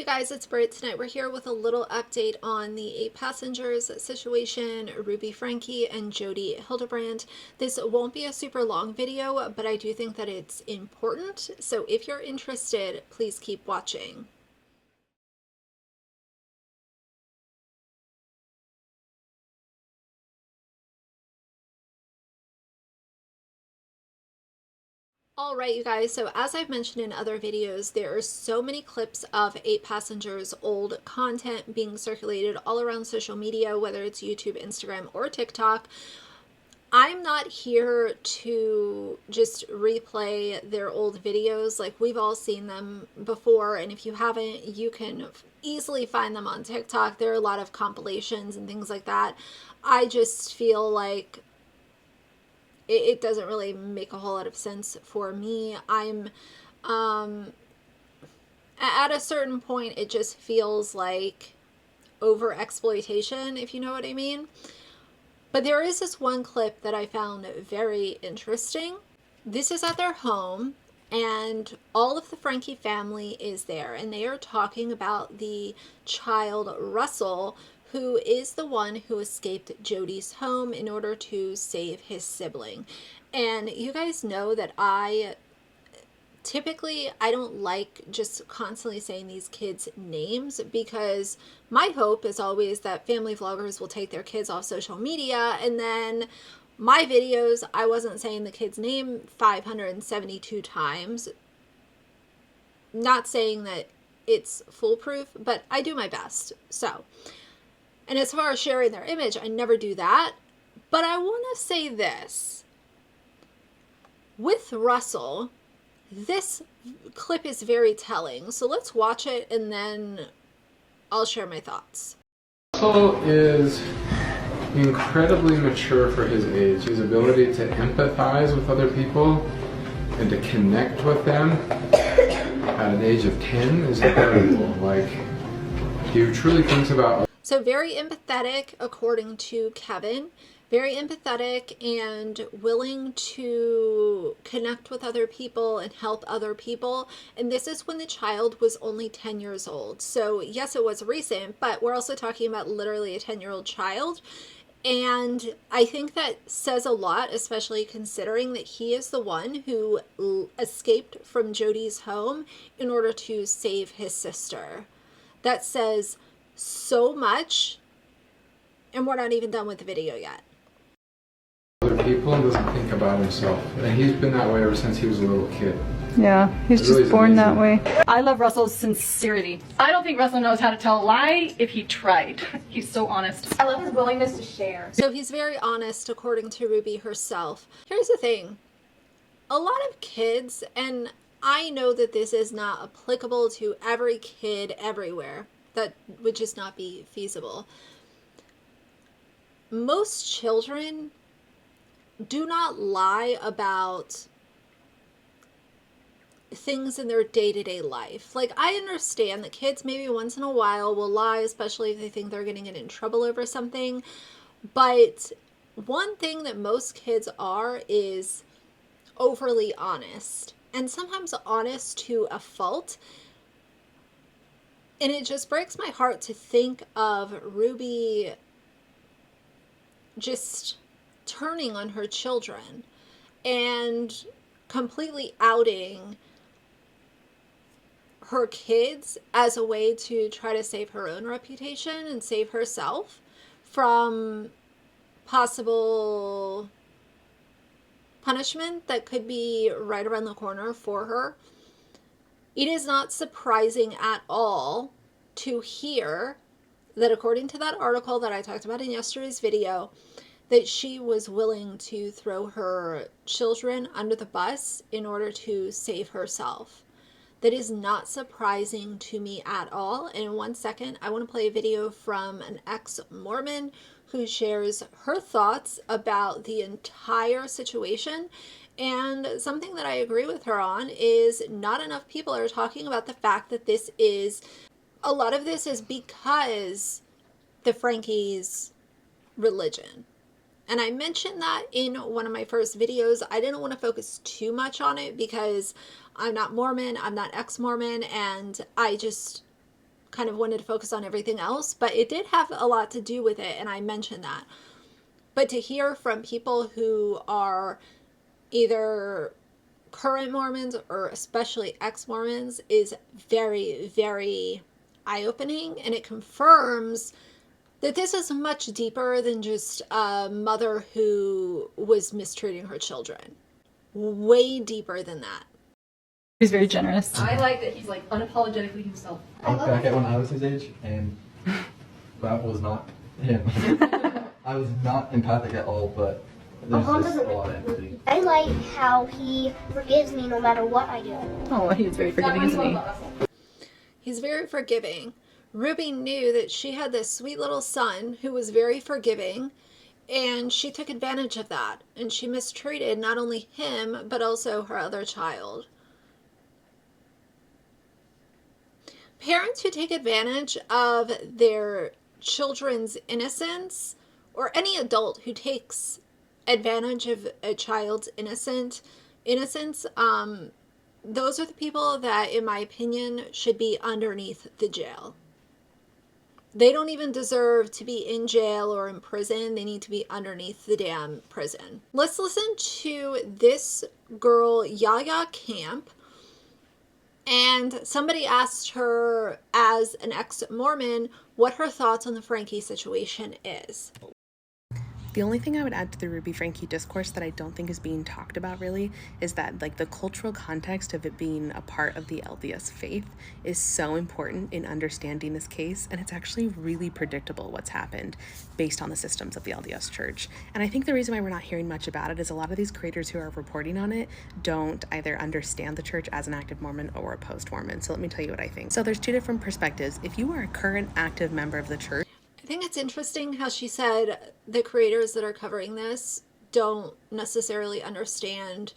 Hey guys, it's Britt. Tonight we're here with a little update on the 8 passengers situation, Ruby Franke and Jodi Hildebrandt. This won't be a super long video, but I do think that it's important. So if you're interested, please keep watching. All right, you guys, so as I've mentioned in other videos, there are so many clips of 8 passengers old content being circulated all around social media, whether it's YouTube, Instagram, or TikTok. I'm not here to just replay their old videos. Like, we've all seen them before, and if you haven't, you can easily find them on TikTok. There are a lot of compilations and things like that. I just feel like it doesn't really make a whole lot of sense for me. I'm at a certain point, it just feels like over exploitation, if you know what I mean. But there is this one clip that I found very interesting. This is at their home, and all of the Franke family is there, and they are talking about the child Russell, who is the one who escaped Jodi's home in order to save his sibling. And you guys know that I don't like just constantly saying these kids' names, because my hope is always that family vloggers will take their kids off social media, and then my videos, I wasn't saying the kid's name 572 times. Not saying that it's foolproof, but I do my best. So, and as far as sharing their image, I never do that. But I want to say this. With Russell, this clip is very telling. So let's watch it and then I'll share my thoughts. Russell is incredibly mature for his age. His ability to empathize with other people and to connect with them at an age of 10 is incredible. Like, he truly thinks about... So very empathetic, according to Kevin. Very empathetic and willing to connect with other people and help other people. And this is when the child was only 10 years old. So yes, it was recent, but we're also talking about literally a 10-year-old child. And I think that says a lot, especially considering that he is the one who escaped from Jodi's home in order to save his sister. That says so much, and we're not even done with the video yet. Other people and doesn't think about himself. And he's been that way ever since he was a little kid. Yeah, he's just born that way. I love Russell's sincerity. I don't think Russell knows how to tell a lie if he tried. He's so honest. I love his willingness to share. So he's very honest, according to Ruby herself. Here's the thing. A lot of kids, and I know that this is not applicable to every kid everywhere. That would just not be feasible. Most children do not lie about things in their day-to-day life. Like, I understand that kids maybe once in a while will lie, especially if they think they're going to get in trouble over something. But one thing that most kids are is overly honest, and sometimes honest to a fault. And it just breaks my heart to think of Ruby just turning on her children and completely outing her kids as a way to try to save her own reputation and save herself from possible punishment that could be right around the corner for her. It is not surprising at all to hear that, according to that article that I talked about in yesterday's video, that she was willing to throw her children under the bus in order to save herself. That is not surprising to me at all. And in 1 second, I want to play a video from an ex-Mormon who shares her thoughts about the entire situation. And something that I agree with her on is not enough people are talking about the fact that this is, a lot of this is because the Franke's religion. And I mentioned that in one of my first videos. I didn't want to focus too much on it because I'm not Mormon, I'm not ex-Mormon, and I just kind of wanted to focus on everything else, but it did have a lot to do with it, and I mentioned that. But to hear from people who are either current Mormons or especially ex-Mormons is very, very eye-opening, and it confirms that this is much deeper than just a mother who was mistreating her children. Way deeper than that. He's very generous. I like that he's like unapologetically himself. I look back at when I was his age, and that was not him. I was not empathic at all, but there's just a lot of empathy. I like how he forgives me no matter what I do. Oh, he's very forgiving, isn't he? He's very forgiving. Ruby knew that she had this sweet little son who was very forgiving, and she took advantage of that, and she mistreated not only him, but also her other child. Parents who take advantage of their children's innocence, or any adult who takes advantage of a child's innocence, those are the people that, in my opinion, should be underneath the jail. They don't even deserve to be in jail or in prison. They need to be underneath the damn prison. Let's listen to this girl, Yaya Camp. And somebody asked her, as an ex-Mormon, what her thoughts on the Franke situation is. The only thing I would add to the Ruby Franke discourse that I don't think is being talked about really is that like the cultural context of it being a part of the LDS faith is so important in understanding this case, and it's actually really predictable what's happened based on the systems of the LDS Church. And I think the reason why we're not hearing much about it is a lot of these creators who are reporting on it don't either understand the church as an active Mormon or a post-Mormon. So let me tell you what I think. So there's two different perspectives. If you are a current active member of the church, I think it's interesting how she said the creators that are covering this don't necessarily understand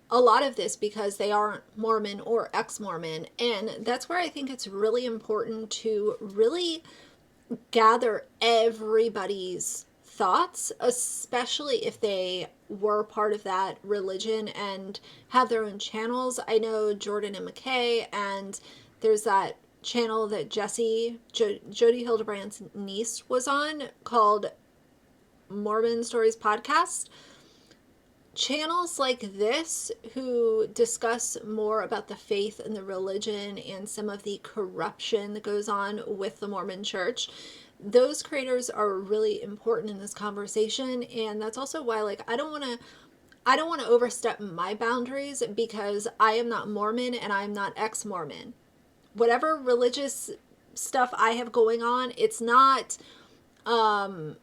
a lot of this because they aren't Mormon or ex-Mormon. And that's where I think it's really important to really gather everybody's thoughts, especially if they were part of that religion and have their own channels. I know Jordan and McKay, and there's that channel that Jodi Hildebrandt's niece was on called Mormon Stories Podcast. Channels like this who discuss more about the faith and the religion and some of the corruption that goes on with the Mormon church, those creators are really important in this conversation. And that's also why, like, I don't want to overstep my boundaries because I am not Mormon and I'm not ex-Mormon. Whatever religious stuff I have going on, it's not Mormon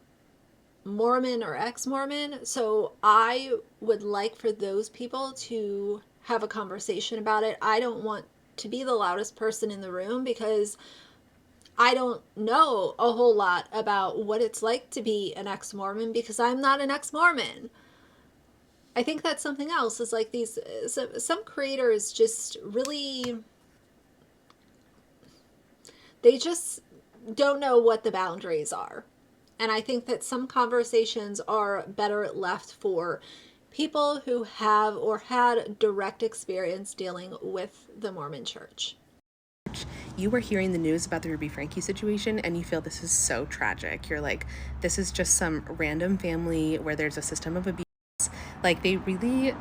or ex-Mormon. So I would like for those people to have a conversation about it. I don't want to be the loudest person in the room because I don't know a whole lot about what it's like to be an ex-Mormon because I'm not an ex-Mormon. I think that's something else. Is like these some creators just really, they just don't know what the boundaries are. And I think that some conversations are better left for people who have or had direct experience dealing with the Mormon church. you were hearing the news about the Ruby Franke situation and you feel this is so tragic. You're like, this is just some random family where there's a system of abuse. Like, they really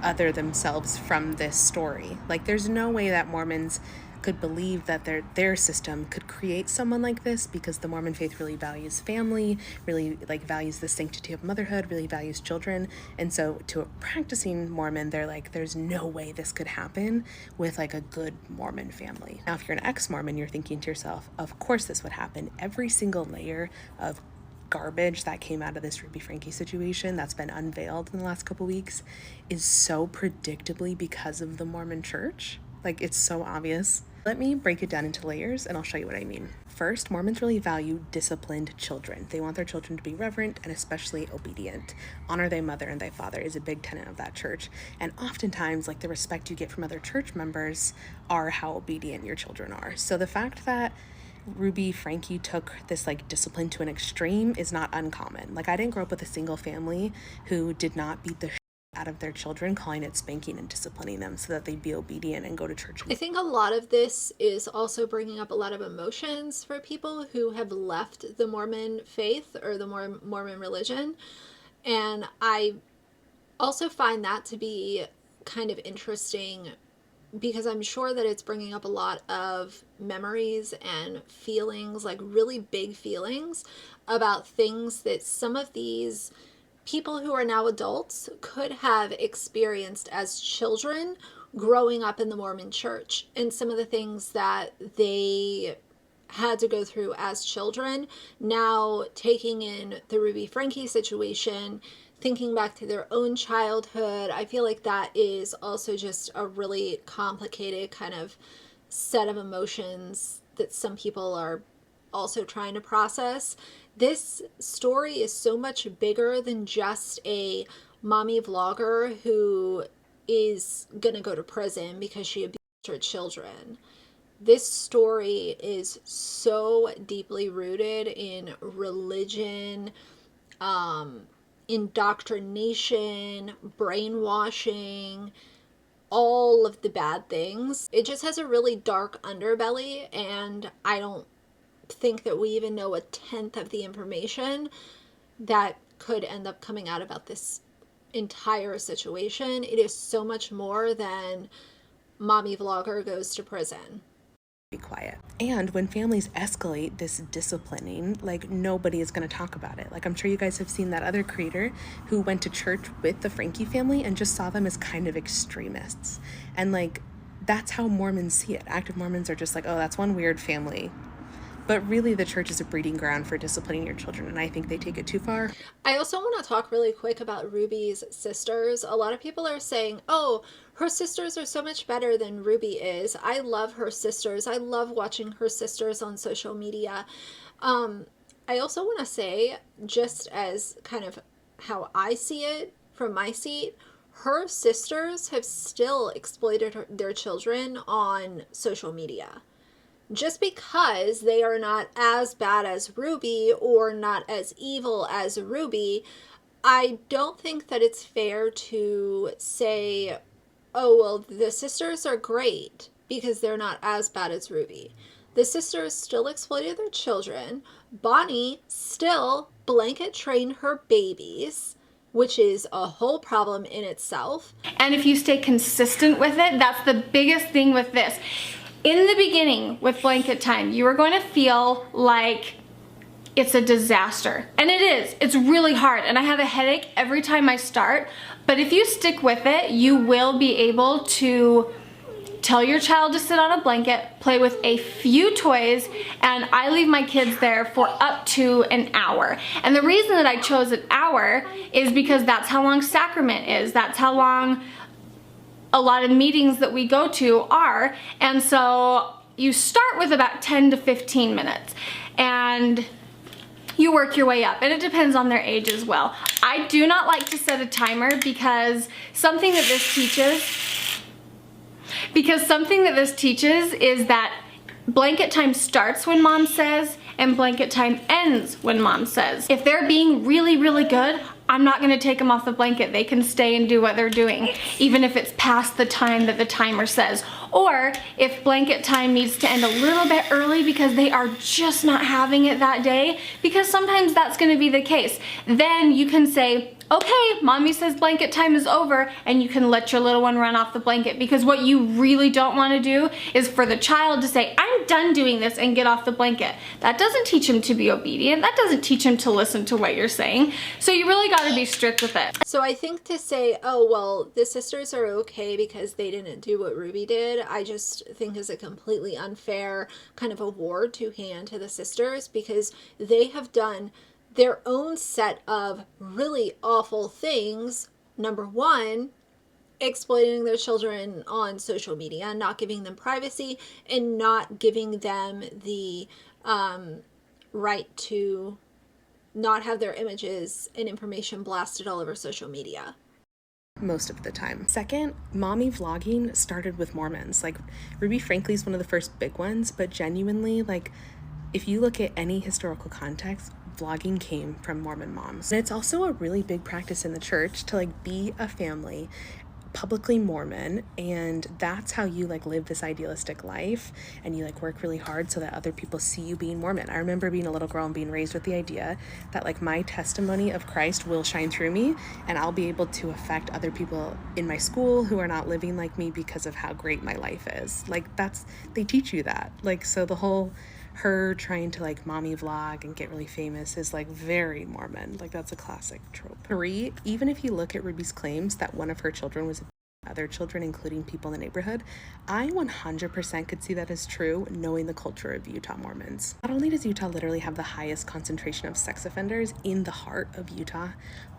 other themselves from this story. Like, there's no way that Mormons could believe that their system could create someone like this, because the Mormon faith really values family, really values the sanctity of motherhood, really values children. And so to a practicing Mormon, they're like, there's no way this could happen with a good Mormon family. Now, if you're an ex-Mormon, you're thinking to yourself, of course this would happen. Every single layer of garbage that came out of this Ruby Franke situation that's been unveiled in the last couple weeks is so predictably because of the Mormon church. It's so obvious. Let me break it down into layers and I'll show you what I mean. First, Mormons really value disciplined children. They want their children to be reverent and especially obedient. Honor thy mother and thy father is a big tenet of that church. And oftentimes, the respect you get from other church members are how obedient your children are. So the fact that Ruby Franke took this discipline to an extreme is not uncommon. I didn't grow up with a single family who did not beat the shit out of their children, calling it spanking and disciplining them so that they'd be obedient and go to church. I think a lot of this is also bringing up a lot of emotions for people who have left the Mormon faith or the Mormon religion. And I also find that to be kind of interesting because I'm sure that it's bringing up a lot of memories and feelings, like really big feelings about things that some of these people who are now adults could have experienced as children growing up in the Mormon church, and some of the things that they had to go through as children, now taking in the Ruby Franke situation, thinking back to their own childhood. I feel like that is also just a really complicated kind of set of emotions that some people are also trying to process. This story is so much bigger than just a mommy vlogger who is gonna go to prison because she abused her children. This story is so deeply rooted in religion, indoctrination, brainwashing, all of the bad things. It just has a really dark underbelly, and I don't think that we even know 1/10 of the information that could end up coming out about this entire situation. It is so much more than mommy vlogger goes to prison. Be quiet. And when families escalate this disciplining, like, nobody is going to talk about it. Like, I'm sure you guys have seen that other creator who went to church with the Franke family and just saw them as kind of extremists. And like, that's how Mormons see it. Active Mormons are just like, oh, that's one weird family. But really, the church is a breeding ground for disciplining your children, and I think they take it too far. I also want to talk really quick about Ruby's sisters. A lot of people are saying, oh, her sisters are so much better than Ruby is. I love her sisters. I love watching her sisters on social media. I also want to say, just as kind of how I see it from my seat, her sisters have still exploited their children on social media. Just because they are not as bad as Ruby or not as evil as Ruby, I don't think that it's fair to say, oh, well, the sisters are great because they're not as bad as Ruby. The sisters still exploited their children. Bonnie still blanket trained her babies, which is a whole problem in itself. And if you stay consistent with it, that's the biggest thing with this. In the beginning with blanket time, you are going to feel like it's a disaster. And it is. It's really hard. And I have a headache every time I start. But if you stick with it, you will be able to tell your child to sit on a blanket, play with a few toys, and I leave my kids there for up to an hour. And the reason that I chose an hour is because that's how long sacrament is. That's how long a lot of meetings that we go to are. And so you start with about 10 to 15 minutes and you work your way up, and it depends on their age as well. I do not like to set a timer because something that this teaches is that blanket time starts when mom says and blanket time ends when mom says. If they're being really, really good, I'm not gonna take them off the blanket. They can stay and do what they're doing, even if it's past the time that the timer says. Or if blanket time needs to end a little bit early because they are just not having it that day, because sometimes that's gonna be the case. Then you can say, okay, mommy says blanket time is over, and you can let your little one run off the blanket, because what you really don't want to do is for the child to say, I'm done doing this, and get off the blanket. That doesn't teach him to be obedient. That doesn't teach him to listen to what you're saying. So you really got to be strict with it. So I think to say, oh, well, the sisters are okay because they didn't do what Ruby did, I just think is a completely unfair kind of award to hand to the sisters, because they have done their own set of really awful things. Number one, exploiting their children on social media, not giving them privacy, and not giving them the right to not have their images and information blasted all over social media. Most of the time. Second, mommy vlogging started with Mormons. Like, Ruby Franklie's one of the first big ones, but genuinely, like, if you look at any historical context, vlogging came from Mormon moms. And it's also a really big practice in the church to like be a family, publicly Mormon, and that's how you like live this idealistic life, and you like work really hard so that other people see you being Mormon. I remember being a little girl and being raised with the idea that like my testimony of Christ will shine through me and I'll be able to affect other people in my school who are not living like me because of how great my life is. Like they teach you that. Like, so the whole her trying to like mommy vlog and get really famous is like very Mormon. Like, that's a classic trope. 3, even if you look at Ruby's claims that one of her children was other children, including people in the neighborhood, I 100% could see that as true, knowing the culture of Utah Mormons. Not only does Utah literally have the highest concentration of sex offenders in the heart of Utah,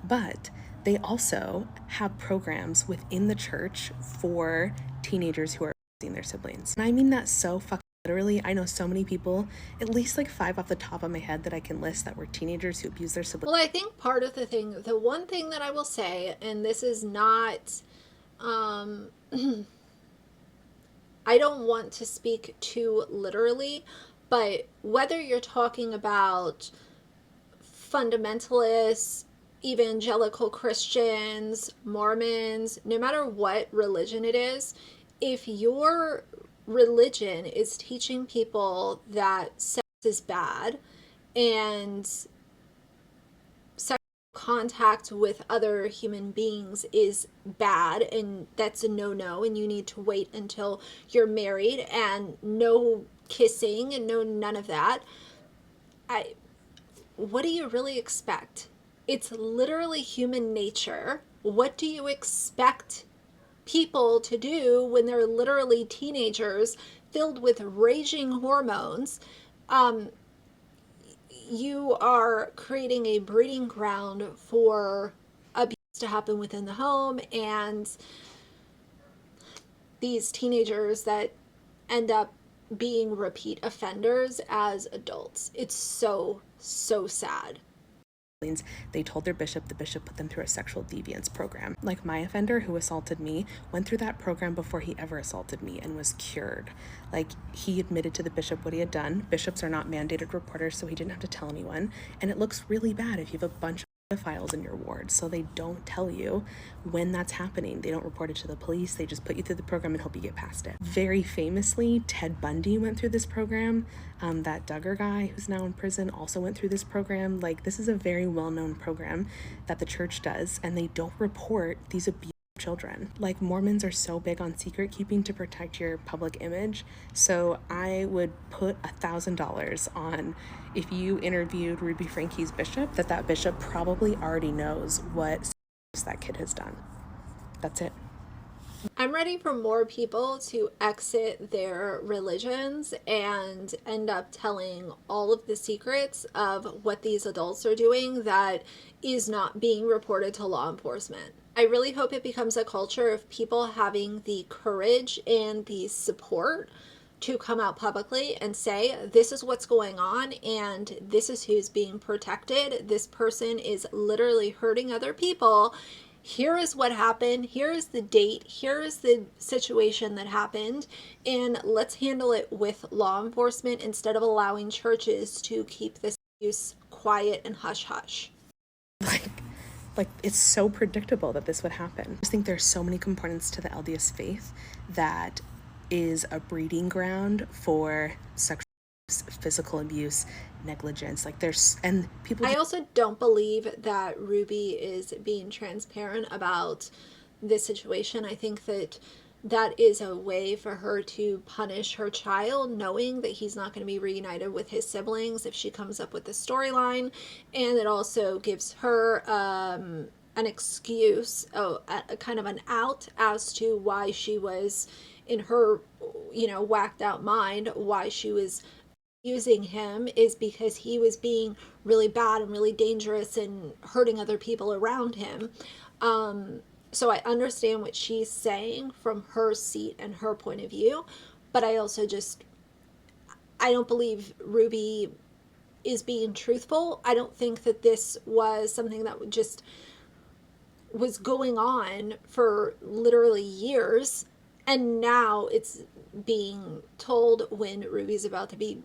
but they also have programs within the church for teenagers who are abusing their siblings. And I mean that so fucking literally. I know so many people, at least like 5 off the top of my head that I can list, that were teenagers who abused their siblings. Well, I think part of the one thing that I will say, and this is not, I don't want to speak too literally, but whether you're talking about fundamentalists, evangelical Christians, Mormons, no matter what religion it is, if your religion is teaching people that sex is bad and sexual contact with other human beings is bad and that's a no-no and you need to wait until you're married and no kissing and no none of that, what do you really expect? It's literally human nature. What do you expect people to do when they're literally teenagers filled with raging hormones? You are creating a breeding ground for abuse to happen within the home, and these teenagers that end up being repeat offenders as adults. It's so, so sad. They told their bishop, the bishop put them through a sexual deviance program. Like my offender who assaulted me went through that program before he ever assaulted me and was cured. Like, he admitted to the bishop what he had done. Bishops are not mandated reporters, so he didn't have to tell anyone. And it looks really bad if you have a bunch of pedophiles in your ward, so they don't tell you when that's happening. They don't report it to the police. They just put you through the program and hope you get past it. Very famously, Ted Bundy went through this program. That Duggar guy who's now in prison also went through this program. Like, this is a very well-known program that the church does, and they don't report these abuse children. Like, Mormons are so big on secret keeping to protect your public image, so I would put $1,000 on, if you interviewed Ruby Franke's bishop, that bishop probably already knows what that kid has done. That's it. I'm ready for more people to exit their religions and end up telling all of the secrets of what these adults are doing that is not being reported to law enforcement. I really hope it becomes a culture of people having the courage and the support to come out publicly and say, this is what's going on and this is who's being protected. This person is literally hurting other people. Here is what happened. Here is the date. Here is the situation that happened. And let's handle it with law enforcement instead of allowing churches to keep this abuse quiet and hush hush. Like, it's so predictable that this would happen. I just think there's so many components to the LDS faith that is a breeding ground for sexual abuse, physical abuse, negligence. Like, there's, and people... I also don't believe that Ruby is being transparent about this situation. I think that is a way for her to punish her child, knowing that he's not going to be reunited with his siblings if she comes up with the storyline. And it also gives her an excuse, a kind of an out as to why she was, in her, whacked out mind, why she was using him is because he was being really bad and really dangerous and hurting other people around him. So I understand what she's saying from her seat and her point of view, but I also I don't believe Ruby is being truthful. I don't think that this was something that just was going on for literally years, and now it's being told when Ruby's about to be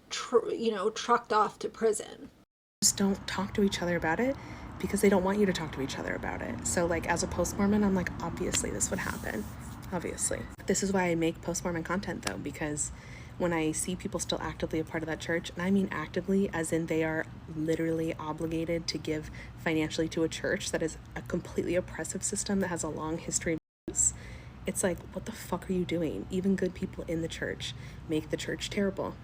trucked off to prison. just don't talk to each other about it because they don't want you to talk to each other about it. So like as a post-Mormon, I'm like, obviously this would happen. Obviously. This is why I make post-Mormon content though, because when I see people still actively a part of that church, and I mean actively as in they are literally obligated to give financially to a church that is a completely oppressive system that has a long history of abuse, it's like, what the fuck are you doing? Even good people in the church make the church terrible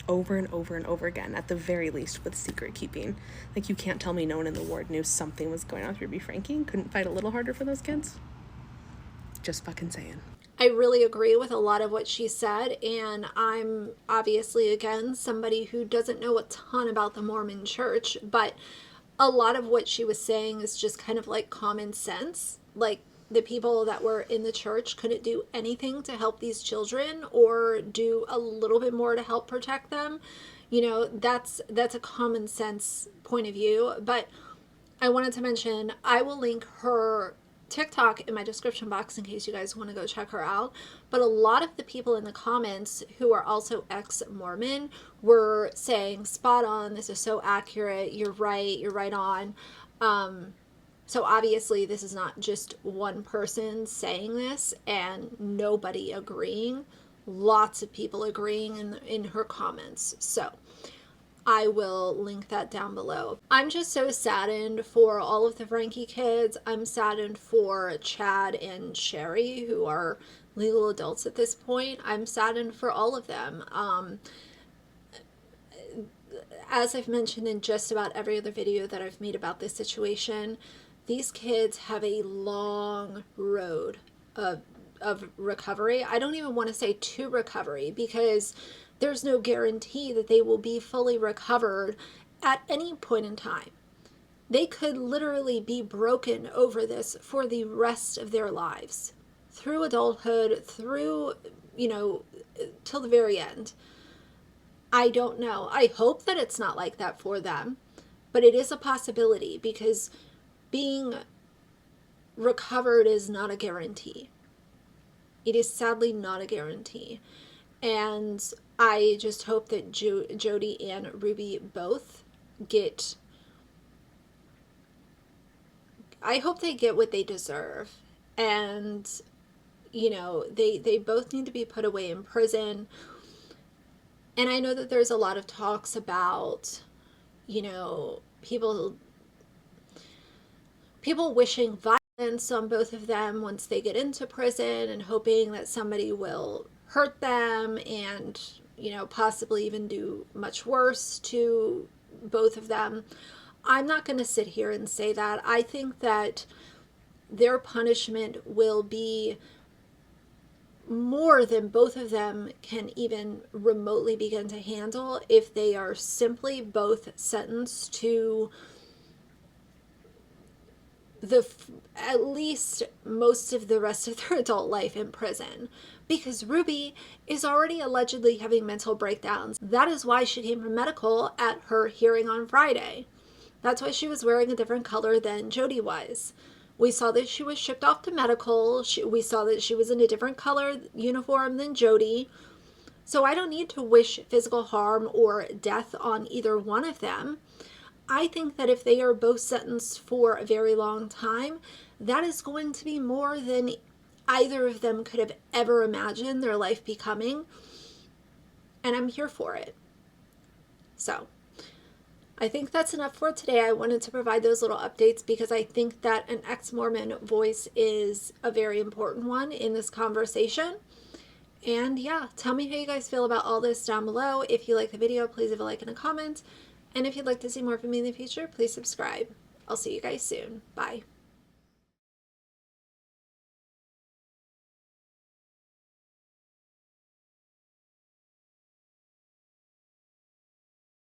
over and over and over again, at the very least with secret keeping. Like, you can't tell me no one in the ward knew something was going on with Ruby Franke and couldn't fight a little harder for those kids. Just fucking saying. I really agree with a lot of what she said, and I'm obviously, again, somebody who doesn't know a ton about the Mormon church, but a lot of what she was saying is just kind of like common sense. Like, the people that were in the church couldn't do anything to help these children or do a little bit more to help protect them. You know, that's a common sense point of view. But I wanted to mention, I will link her TikTok in my description box in case you guys want to go check her out. But a lot of the people in the comments who are also ex-Mormon were saying, spot on, this is so accurate, you're right on. So obviously this is not just one person saying this and nobody agreeing. Lots of people agreeing in her comments. So I will link that down below. I'm just so saddened for all of the Franke kids. I'm saddened for Chad and Sherry, who are legal adults at this point. I'm saddened for all of them. As I've mentioned in just about every other video that I've made about this situation, these kids have a long road of recovery. I don't even want to say to recovery, because there's no guarantee that they will be fully recovered at any point in time. They could literally be broken over this for the rest of their lives, through adulthood, through, you know, till the very end. I don't know. I hope that it's not like that for them, but it is a possibility, because being recovered is not a guarantee. It is sadly not a guarantee. And I just hope that Jodi and Ruby both get, I hope they get what they deserve. And, you know, they both need to be put away in prison. And I know that there's a lot of talks about, you know, people wishing violence on both of them once they get into prison, and hoping that somebody will hurt them and, you know, possibly even do much worse to both of them. I'm not going to sit here and say that. I think that their punishment will be more than both of them can even remotely begin to handle if they are simply both sentenced to at least most of the rest of their adult life in prison, because Ruby is already allegedly having mental breakdowns. That is why she came from medical at her hearing on Friday. That's why she was wearing a different color than Jodi was. We saw that she was shipped off to medical. We saw that she was in a different color uniform than Jodi. So I don't need to wish physical harm or death on either one of them. I think that if they are both sentenced for a very long time, that is going to be more than either of them could have ever imagined their life becoming. And I'm here for it. So I think that's enough for today. I wanted to provide those little updates because I think that an ex-Mormon voice is a very important one in this conversation. And yeah, tell me how you guys feel about all this down below. If you like the video, please leave a like and a comment. And if you'd like to see more from me in the future, please subscribe. I'll see you guys soon. Bye.